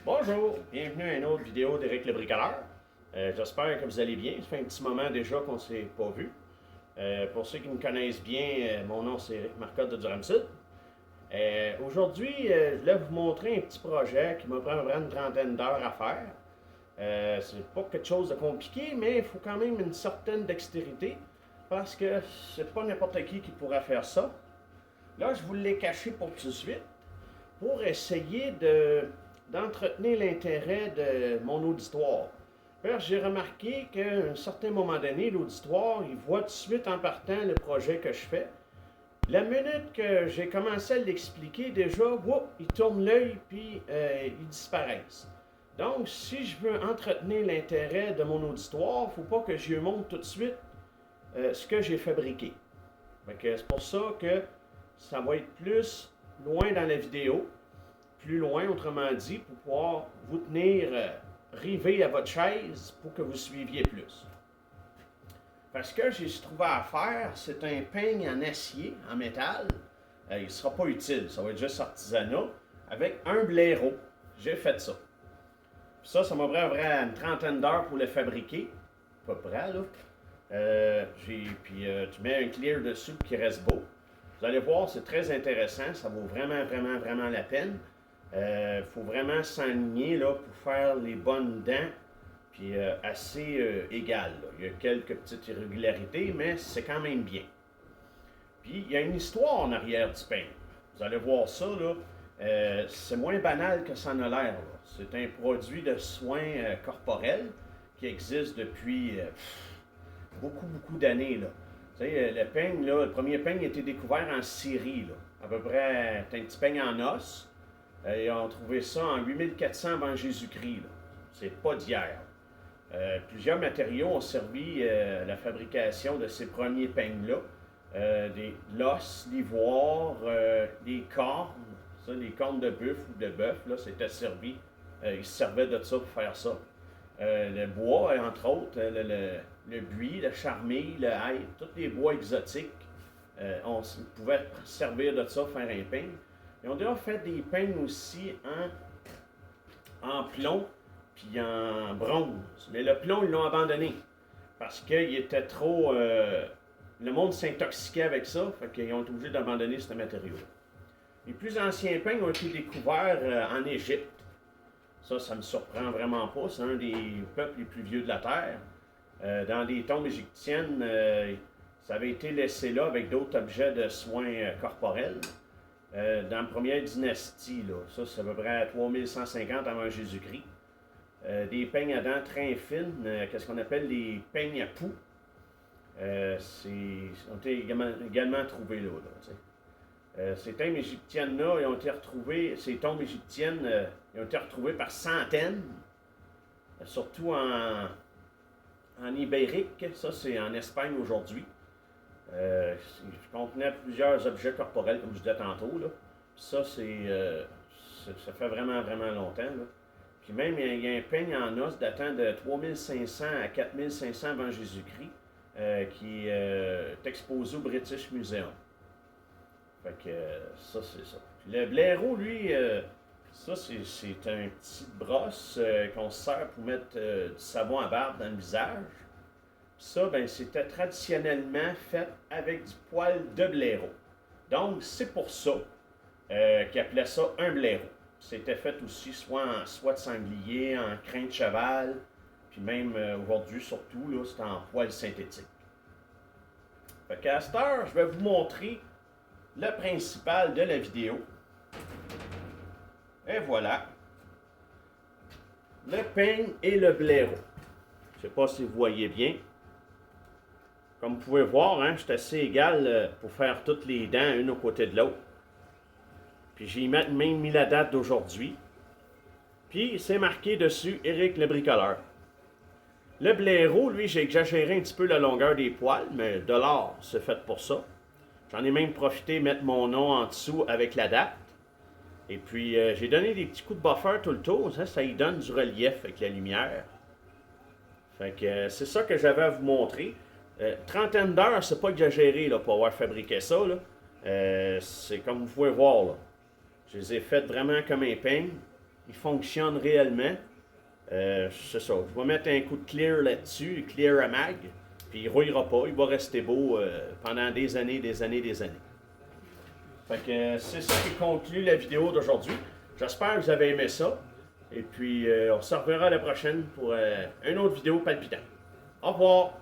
Bonjour, bienvenue à une autre vidéo d'Éric le bricoleur. J'espère que vous allez bien. Ça fait un petit moment déjà qu'on ne s'est pas vu. Pour ceux qui me connaissent bien, mon nom c'est Éric Marcotte de Durham-Sud. Aujourd'hui, je voulais vous montrer un petit projet qui me prend vraiment une trentaine d'heures à faire. C'est pas quelque chose de compliqué, mais il faut quand même une certaine dextérité parce que c'est pas n'importe qui pourrait faire ça. Là, je vous l'ai caché pour tout de suite pour essayer d'entretenir l'intérêt de mon auditoire. J'ai remarqué qu'à un certain moment donné, l'auditoire, il voit tout de suite en partant le projet que je fais. La minute que j'ai commencé à l'expliquer, déjà, ils tournent l'œil puis ils disparaissent. Donc, si je veux entretenir l'intérêt de mon auditoire, il ne faut pas que je lui montre tout de suite ce que j'ai fabriqué. C'est pour ça que ça va être plus loin dans la vidéo, plus loin, autrement dit, pour pouvoir vous tenir rivé à votre chaise pour que vous suiviez plus. Parce que j'ai trouvé à faire, c'est un peigne en acier, en métal. Il ne sera pas utile, ça va être juste artisanat, avec un blaireau. J'ai fait ça. Puis ça m'a pris une trentaine d'heures pour le fabriquer, à peu près, là. Tu mets un clear dessus pour qu'il reste beau. Vous allez voir, c'est très intéressant, ça vaut vraiment la peine. Faut vraiment s'enligner là, pour faire les bonnes dents, puis assez égal. Là. Il y a quelques petites irrégularités, mais c'est quand même bien. Puis il y a une histoire en arrière du peigne. Vous allez voir ça, là. C'est moins banal que ça en a l'air. C'est un produit de soins corporels qui existe depuis beaucoup d'années. Là. Vous savez, le peigne, là, le premier peigne a été découvert en Syrie. Là. À peu près, c'est un petit peigne en os. Ils ont trouvé ça en 8400 avant Jésus-Christ. C'est pas d'hier. Plusieurs matériaux ont servi à la fabrication de ces premiers peignes-là. L'os, l'ivoire, des cornes, ça, les cornes de bœuf ou de bœuf, là, c'était servi. Ils se servaient de ça pour faire ça. Le bois, entre autres, le buis, le charmille, le hêtre, tous les bois exotiques, on pouvait servir de ça pour faire un peigne. Ils ont déjà fait des peignes aussi en plomb puis en bronze. Mais le plomb, ils l'ont abandonné parce qu'il était trop... le monde s'intoxiquait avec ça, fait qu'ils ont été obligés d'abandonner ce matériau. Les plus anciens peignes ont été découverts en Égypte. Ça me surprend vraiment pas. C'est un des peuples les plus vieux de la Terre. Dans des tombes égyptiennes, ça avait été laissé là avec d'autres objets de soins corporels. Dans la première dynastie, là, ça c'est à peu près 3150 avant Jésus-Christ. Des peignes à dents très fines, qu'est-ce qu'on appelle les peignes à poux. Ont été également trouvés là. Ces tombes égyptiennes-là, ils ont été retrouvées, ils ont été retrouvées par centaines, surtout en Ibérique, ça c'est en Espagne aujourd'hui. Je contenais plusieurs objets corporels, comme je disais tantôt. Là. Ça, ça fait vraiment longtemps. Là. Puis même, il y a un peigne en os datant de 3500 à 4500 avant Jésus-Christ qui est exposé au British Museum. Fait que ça, c'est ça. Puis le blaireau, lui, ça, c'est un petit brosse qu'on se sert pour mettre du savon à barbe dans le visage. Ça, c'était traditionnellement fait avec du poil de blaireau. Donc, c'est pour ça qu'ils appelaient ça un blaireau. C'était fait aussi soit en soie de sanglier, en crin de cheval, puis même aujourd'hui, surtout, là, c'est en poil synthétique. Fait qu'à cette heure, je vais vous montrer le principal de la vidéo. Et voilà. Le peigne et le blaireau. Je ne sais pas si vous voyez bien. Comme vous pouvez voir, hein, je suis assez égal pour faire toutes les dents, une au côté de l'autre. Puis j'ai même mis la date d'aujourd'hui. Puis c'est marqué dessus Éric le bricoleur. Le blaireau, lui, j'ai exagéré un petit peu la longueur des poils, mais de l'or, c'est fait pour ça. J'en ai même profité de mettre mon nom en dessous avec la date. Et puis j'ai donné des petits coups de buffer tout le tour, ça y donne du relief avec la lumière. Fait que c'est ça que j'avais à vous montrer. Trentaine d'heures, c'est pas exagéré là, pour avoir fabriqué ça. C'est comme vous pouvez voir. Là. Je les ai faites vraiment comme un peigne. il fonctionne réellement. C'est ça. Je vais mettre un coup de clear là-dessus, clear à mag, puis il ne rouillera pas. Il va rester beau pendant des années, des années, des années. Fait que c'est ça qui conclut la vidéo d'aujourd'hui. J'espère que vous avez aimé ça. Et puis, on se reverra la prochaine pour une autre vidéo palpitante. Au revoir!